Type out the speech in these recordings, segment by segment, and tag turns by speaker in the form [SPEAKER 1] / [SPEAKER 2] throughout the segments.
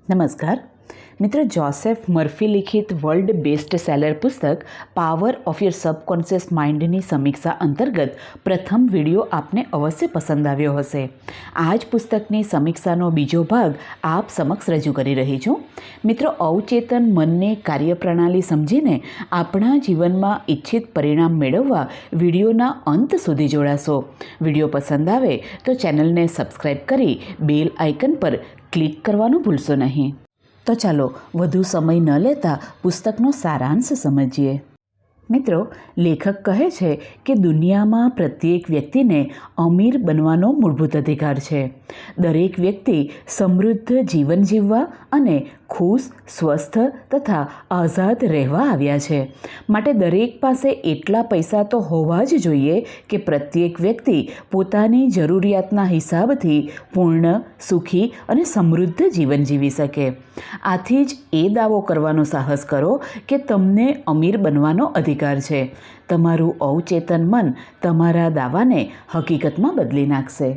[SPEAKER 1] નમસ્કાર મિત્રો, Joseph Murphy લિખિત વર્લ્ડ બેસ્ટ સેલર પુસ્તક પાવર ઓફ યોર સબકોન્શિયસ માઇન્ડની સમીક્ષા અંતર્ગત પ્રથમ વિડીયો આપને અવશ્ય પસંદ આવ્યો હશે. આ જ પુસ્તકની સમીક્ષાનો બીજો ભાગ આપ સમક્ષ રજૂ કરી રહી છું. મિત્રો, અવચેતન મનની કાર્યપ્રણાલી સમજીને આપણા જીવનમાં ઈચ્છિત પરિણામ મેળવવા વિડીયોના અંત સુધી જોડાશો. વિડીયો પસંદ આવે તો ચેનલને સબસ્ક્રાઈબ કરી બેલ આઇકન પર ક્લિક કરવાનું ભૂલશો નહીં. તો ચાલો વધુ સમય ન લેતા પુસ્તકનો સારાંશ સમજીએ. મિત્રો, લેખક કહે છે કે દુનિયામાં પ્રત્યેક વ્યક્તિને અમીર બનવાનો મૂળભૂત અધિકાર છે. દરેક વ્યક્તિ સમૃદ્ધ જીવન જીવવા અને ખુશ, સ્વસ્થ તથા આઝાદ રહેવા આવ્યા છે. માટે દરેક પાસે એટલા પૈસા તો હોવા જ જોઈએ કે પ્રત્યેક વ્યક્તિ પોતાની જરૂરિયાતના હિસાબથી પૂર્ણ, સુખી અને સમૃદ્ધ જીવન જીવી શકે. આથી જ એ દાવો કરવાનો સાહસ કરો કે તમને અમીર બનવાનો અધિકાર છે. તમારું અવચેતન મન તમારા દાવાને હકીકતમાં બદલી નાખશે.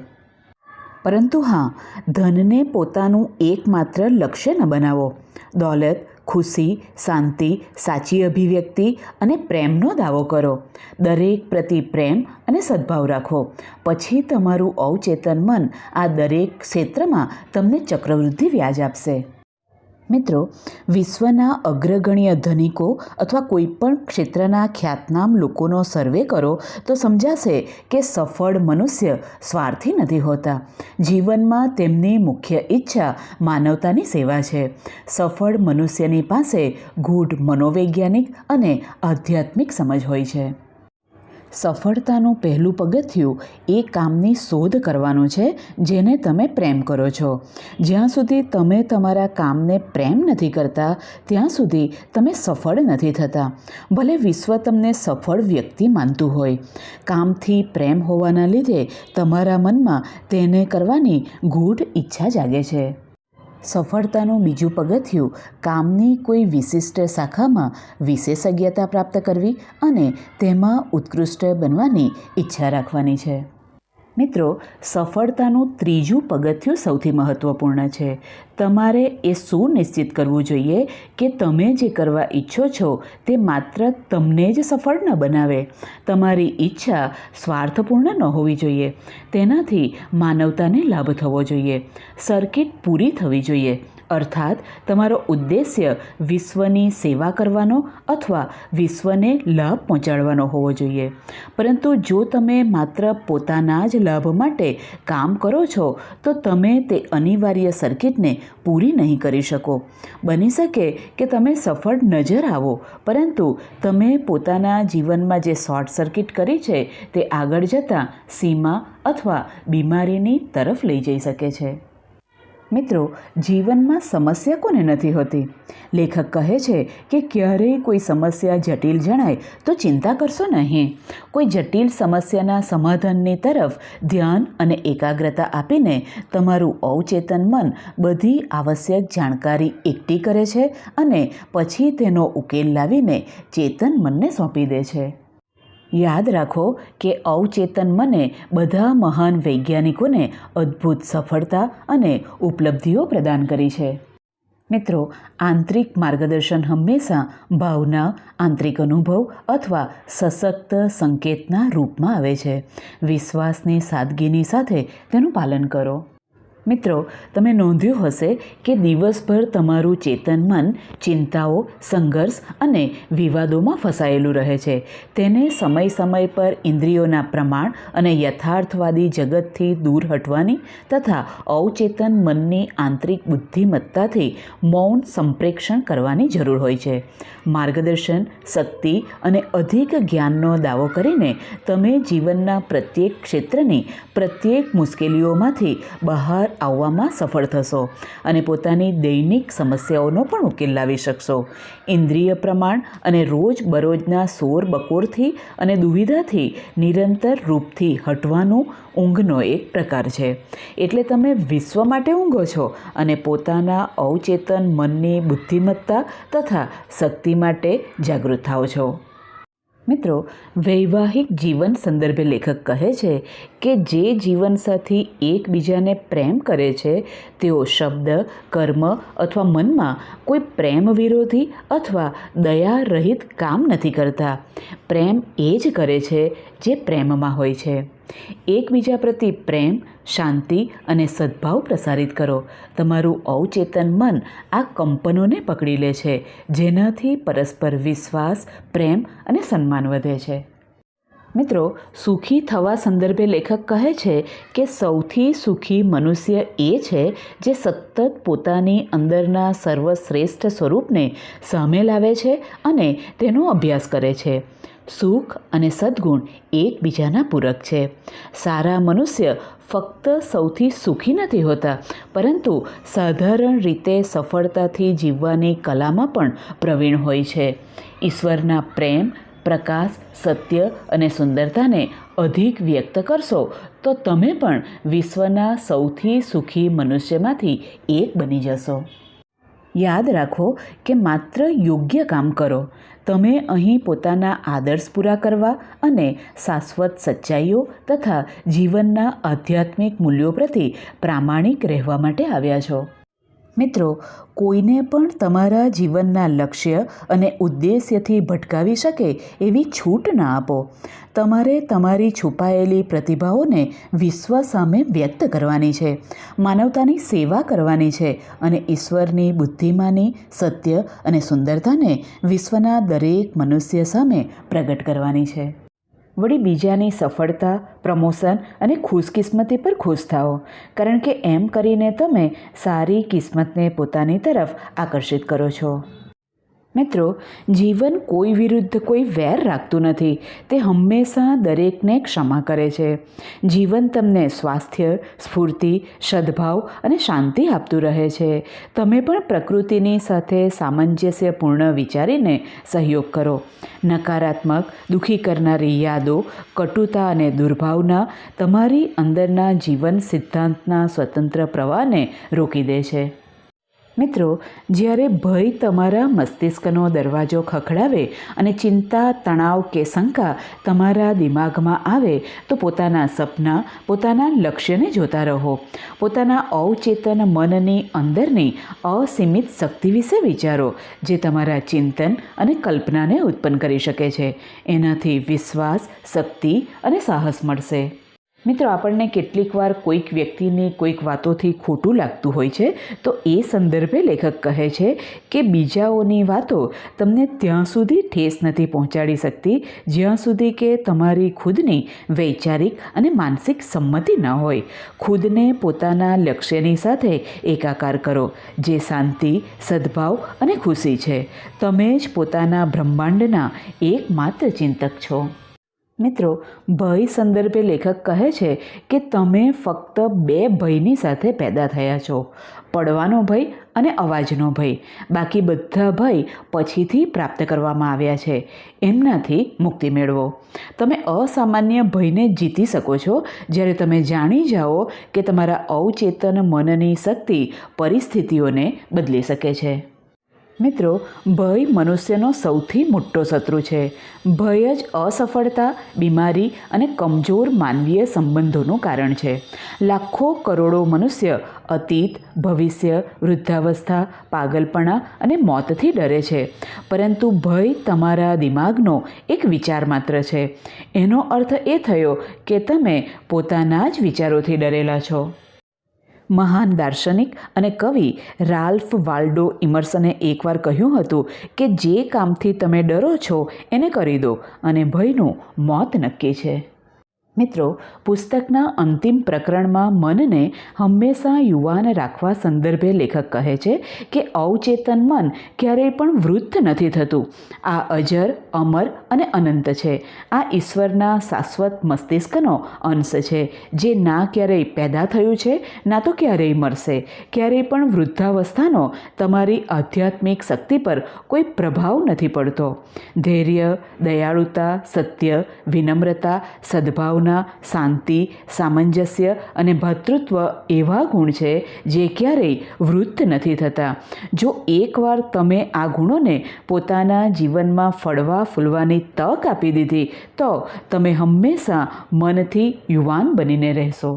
[SPEAKER 1] પરંતુ હા, ધનને પોતાનું એકમાત્ર લક્ષ્ય ન બનાવો. દોલત, ખુશી, શાંતિ, સાચી અભિવ્યક્તિ અને પ્રેમનો દાવો કરો. દરેક પ્રતિ પ્રેમ અને સદ્ભાવ રાખો. પછી તમારું અવચેતન મન આ દરેક ક્ષેત્રમાં તમને ચક્રવૃદ્ધિ વ્યાજ આપશે. મિત્રો, વિશ્વના અગ્રગણ્ય ધનિકો અથવા કોઈપણ ક્ષેત્રના ખ્યાતનામ લોકોનો સર્વે કરો તો સમજાશે કે સફળ મનુષ્ય સ્વાર્થી નથી હોતા. જીવનમાં તેમની મુખ્ય ઈચ્છા માનવતાની સેવા છે. સફળ મનુષ્યની પાસે ગૂઢ મનોવૈજ્ઞાનિક અને આધ્યાત્મિક સમજ હોય છે. સફળતાનું પહેલું પગથિયું એ કામની શોધ કરવાનું છે જેને તમે પ્રેમ કરો છો. જ્યાં સુધી તમે તમારા કામને પ્રેમ નથી કરતા ત્યાં સુધી તમે સફળ નથી થતા. ભલે વિશ્વ તમને સફળ વ્યક્તિ માનતું હોય, કામથી પ્રેમ હોવાના લીધે તમારા મનમાં તેને કરવાની ગૂઢ ઈચ્છા જાગે છે. સફળતાનું બીજું પગથિયું કામની કોઈ વિશિષ્ટ શાખામાં વિશેષજ્ઞતા પ્રાપ્ત કરવી અને તેમાં ઉત્કૃષ્ટ બનવાની ઈચ્છા રાખવાની છે. મિત્રો, સફળતાનું ત્રીજું પગથિયું સૌથી મહત્ત્વપૂર્ણ છે. તમારે એ સુનિશ્ચિત કરવું જોઈએ કે તમે જે કરવા ઈચ્છો છો તે માત્ર તમને જ સફળ ન બનાવે. તમારી ઈચ્છા સ્વાર્થપૂર્ણ ન હોવી જોઈએ. તેનાથી માનવતાને લાભ થવો જોઈએ. સર્કિટ પૂરી થવી જોઈએ. અર્થાત તમારો ઉદ્દેશ્ય વિશ્વની સેવા કરવાનો અથવા વિશ્વને લાભ પહોંચાડવાનો હોવો જોઈએ. પરંતુ જો તમે માત્ર પોતાના જ લાભ માટે કામ કરો છો તો તમે તે અનિવાર્ય સર્કિટને પૂરી નહીં કરી શકો. બની શકે કે તમે સફળ નજર આવો, પરંતુ તમે પોતાના જીવનમાં જે શોર્ટ સર્કિટ કરી છે તે આગળ જતાં સીમા અથવા બીમારીની તરફ લઈ જઈ શકે છે. મિત્રો, જીવનમાં સમસ્યા કોને નથી હોતી? લેખક કહે છે કે ક્યારેય કોઈ સમસ્યા જટિલ જણાય તો ચિંતા કરશો નહીં. કોઈ જટિલ સમસ્યાના સમાધાનની તરફ ધ્યાન અને એકાગ્રતા આપીને તમારું અવચેતન મન બધી આવશ્યક જાણકારી એકઠી કરે છે અને પછી તેનો ઉકેલ લાવીને ચેતન મનને સોંપી દે છે. યાદ રાખો કે અવચેતન મને બધા મહાન વૈજ્ઞાનિકોને અદ્ભુત સફળતા અને ઉપલબ્ધિઓ પ્રદાન કરી છે. મિત્રો, આંતરિક માર્ગદર્શન હંમેશા ભાવના, આંતરિક અનુભવ અથવા સશક્ત સંકેતના રૂપમાં આવે છે. વિશ્વાસની સાદગીની સાથે તેનું પાલન કરો. મિત્રો, તમે નોંધ્યું હશે કે દિવસભર તમારું ચેતન મન ચિંતાઓ, સંઘર્ષ અને વિવાદોમાં ફસાયેલું રહે છે. તેને સમય સમય પર ઇન્દ્રિયોના પ્રમાણ અને યથાર્થવાદી જગતથી દૂર હટવાની તથા અવચેતન મનની આંતરિક બુદ્ધિમત્તાથી મૌન સંપ્રેક્ષણ કરવાની જરૂર હોય છે. માર્ગદર્શન, શક્તિ અને અધિક જ્ઞાનનો દાવો કરીને તમે જીવનના પ્રત્યેક ક્ષેત્રની પ્રત્યેક મુશ્કેલીઓમાંથી બહાર આવવામાં સફળ થશો અને પોતાની દૈનિક સમસ્યાઓનો પણ ઉકેલ લાવી શકશો. ઇન્દ્રિય પ્રમાણ અને રોજબરોજના શોર બકોરથી અને દુવિધાથી નિરંતર રૂપથી હટવાનું ઊંઘનો એક પ્રકાર છે. એટલે તમે વિશ્વ માટે ઊંઘો છો અને પોતાના અવચેતન મનની બુદ્ધિમત્તા તથા શક્તિ માટે જાગૃત થાઓ છો. મિત્રો, વૈવાહિક જીવન સંદર્ભે લેખક કહે છે કે જે જીવનસાથી એકબીજાને પ્રેમ કરે છે તેઓ શબ્દ, કર્મ અથવા મનમાં કોઈ પ્રેમ વિરોધી અથવા દયારહિત કામ નથી કરતા. પ્રેમ એ જ કરે છે જે પ્રેમમાં હોય છે. એકબીજા પ્રતિ પ્રેમ, શાંતિ અને સદ્ભાવ પ્રસારિત કરો. તમારું અવચેતન મન આ કંપનોને પકડી લે છે, જેનાથી પરસ્પર વિશ્વાસ, પ્રેમ અને સન્માન વધે છે. મિત્રો, સુખી થવા સંદર્ભે લેખક કહે છે કે સૌથી સુખી મનુષ્ય એ છે જે સતત પોતાની અંદરના સર્વશ્રેષ્ઠ સ્વરૂપને સામે લાવે છે અને તેનો અભ્યાસ કરે છે. સુખ અને સદ્ગુણ એકબીજાના પૂરક છે. સારા મનુષ્ય ફક્ત સૌથી સુખી નથી હોતા, પરંતુ સાધારણ રીતે સફળતાથી જીવવાની કલામાં પણ પ્રવીણ હોય છે. ઈશ્વરના પ્રેમ, પ્રકાશ, સત્ય અને સુંદરતાને અધિક વ્યક્ત કરશો તો તમે પણ વિશ્વના સૌથી સુખી મનુષ્યમાંથી એક બની જશો. યાદ રાખો કે માત્ર યોગ્ય કામ કરો. તમે અહીં પોતાના આદર્શ પૂરા કરવા અને શાશ્વત સચ્ચાઈઓ તથા જીવનના આધ્યાત્મિક મૂલ્યો પ્રતિ પ્રામાણિક રહેવા માટે આવ્યા છો. મિત્રો, કોઈને પણ તમારા જીવનના લક્ષ્ય અને ઉદ્દેશ્યથી ભટકાવી શકે એવી છૂટ ના આપો. તમારે તમારી છુપાયેલી પ્રતિભાઓને વિશ્વ સામે વ્યક્ત કરવાની છે, માનવતાની સેવા કરવાની છે અને ઈશ્વરની બુદ્ધિમાની, સત્ય અને સુંદરતાને વિશ્વના દરેક મનુષ્ય સામે પ્રગટ કરવાની છે. વળી બીજાની સફળતા, પ્રમોશન અને ખુશકિસ્મતી પર ખુશ થાઓ, કારણ કે એમ કરીને તમે સારી કિસ્મતને પોતાની તરફ આકર્ષિત કરો છો. મિત્રો, જીવન કોઈ વિરુદ્ધ કોઈ વેર રાખતું નથી. તે હંમેશા દરેકને ક્ષમા કરે છે. જીવન તમને સ્વાસ્થ્ય, સ્ફૂર્તિ, સદ્ભાવ અને શાંતિ આપતું રહે છે. તમે પણ પ્રકૃતિની સાથે સામંજસ્યપૂર્ણ વિચારીને સહયોગ કરો. નકારાત્મક, દુઃખી કરનારી યાદો, કટુતા અને દુર્ભાવના તમારી અંદરના જીવન સિદ્ધાંતના સ્વતંત્ર પ્રવાહને રોકી દે છે. મિત્રો, જ્યારે ભય તમારા મસ્તિષ્કનો દરવાજો ખખડાવે અને ચિંતા, તણાવ કે શંકા તમારા દિમાગમાં આવે તો પોતાના સપના, પોતાના લક્ષ્યને જોતા રહો. પોતાના અવચેતન મનની અંદરની અસીમિત શક્તિ વિશે વિચારો, જે તમારા ચિંતન અને કલ્પનાને ઉત્પન્ન કરી શકે છે. એનાથી વિશ્વાસ, શક્તિ અને સાહસ મળશે. મિત્રો, આપણને કેટલીક વાર કોઈક વ્યક્તિની કોઈક વાતોથી ખોટું લાગતું હોય છે, તો એ સંદર્ભે લેખક કહે છે કે બીજાઓની વાતો તમને ત્યાં સુધી ઠેસ નથી પહોંચાડી શકતી જ્યાં સુધી કે તમારી ખુદની વૈચારિક અને માનસિક સંમતિ ન હોય. ખુદને પોતાના લક્ષ્યની સાથે એકાકાર કરો, જે શાંતિ, સદ્ભાવ અને ખુશી છે. તમે જ પોતાના બ્રહ્માંડના એકમાત્ર ચિંતક છો. મિત્રો, ભય સંદર્ભે લેખક કહે છે કે તમે ફક્ત બે ભયની સાથે પેદા થયા છો: પડવાનો ભય અને અવાજનો ભય. બાકી બધા ભય પછીથી પ્રાપ્ત કરવામાં આવ્યા છે. એમનાથી મુક્તિ મેળવો. તમે અસામાન્ય ભયને જીતી શકો છો જ્યારે તમે જાણી જાઓ કે તમારા અવચેતન મનની શક્તિ પરિસ્થિતિઓને બદલી શકે છે. મિત્રો, ભય મનુષ્યનો સૌથી મોટો શત્રુ છે. ભય જ અસફળતા, બીમારી અને કમજોર માનવીય સંબંધોનું કારણ છે. લાખો કરોડો મનુષ્ય અતીત, ભવિષ્ય, વૃદ્ધાવસ્થા, પાગલપણા અને મોતથી ડરે છે. પરંતુ ભય તમારા દિમાગનો એક વિચાર માત્ર છે. એનો અર્થ એ થયો કે તમે પોતાના જ વિચારોથી ડરેલા છો. મહાન દાર્શનિક અને કવિ રાલ્ફ વાલ્ડો ઇમર્સને એકવાર કહ્યું હતું કે જે કામથી તમે ડરો છો એને કરી દો અને ભયનું મોત નક્કી છે. મિત્રો, પુસ્તકના અંતિમ પ્રકરણમાં મનને હંમેશા યુવાન રાખવા સંદર્ભે લેખક કહે છે કે અવચેતન મન ક્યારેય પણ વૃદ્ધ નથી થતું. આ અજર, અમર અને અનંત છે. આ ઈશ્વરના શાશ્વત મસ્તિષ્કનો અંશ છે, જે ના ક્યારેય પેદા થયું છે, ના તો ક્યારેય મરશે. ક્યારેય પણ વૃદ્ધાવસ્થાનો તમારી આધ્યાત્મિક શક્તિ પર કોઈ પ્રભાવ નથી પડતો. ધૈર્ય, દયાળુતા, સત્ય, વિનમ્રતા, સદ્ભાવ સદભાવના, શાંતિ, સામંજસ્ય અને ભ્રાતૃત્વ એવા ગુણ છે જે ક્યારેય વૃદ્ધ નથી થતા. જો એકવાર તમે આ ગુણોને પોતાના જીવનમાં ફળવા ફૂલવાની તક આપી દીધી તો તમે હંમેશા મનથી યુવાન બનીને રહેશો.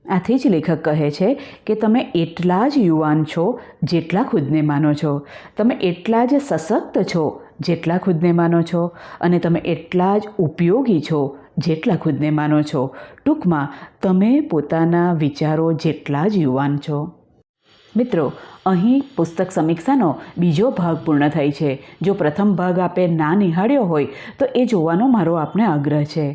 [SPEAKER 1] આથી જ લેખક કહે છે કે તમે એટલા જ યુવાન છો જેટલા ખુદને માનો છો, તમે એટલા જ સશક્ત છો જેટલા ખુદને માનો છો, અને તમે એટલા જ ઉપયોગી છો જેટલા ખુદને માનો છો. ટૂંકમાં તમે પોતાના વિચારો જેટલા જ યુવાન છો. મિત્રો, અહીં પુસ્તક સમીક્ષાનો બીજો ભાગ પૂર્ણ થાય છે. જો પ્રથમ ભાગ આપે ના નિહાળ્યો હોય તો એ જોવાનો મારો આપને આગ્રહ છે.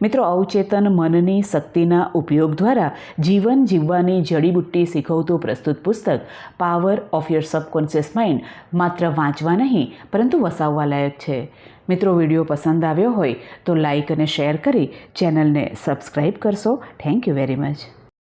[SPEAKER 1] મિત્રો, અવચેતન મનની શક્તિના ઉપયોગ દ્વારા જીવન જીવવાની જડીબુટ્ટી શીખવતું પ્રસ્તુત પુસ્તક power of your subconscious mind માત્ર વાંચવા નહીં પરંતુ વસાવવા લાયક છે. મિત્રો, વિડીયો પસંદ આવ્યો હોય તો લાઈક અને શેર કરી ચેનલને સબસ્ક્રાઈબ કરશો. Thank you very much.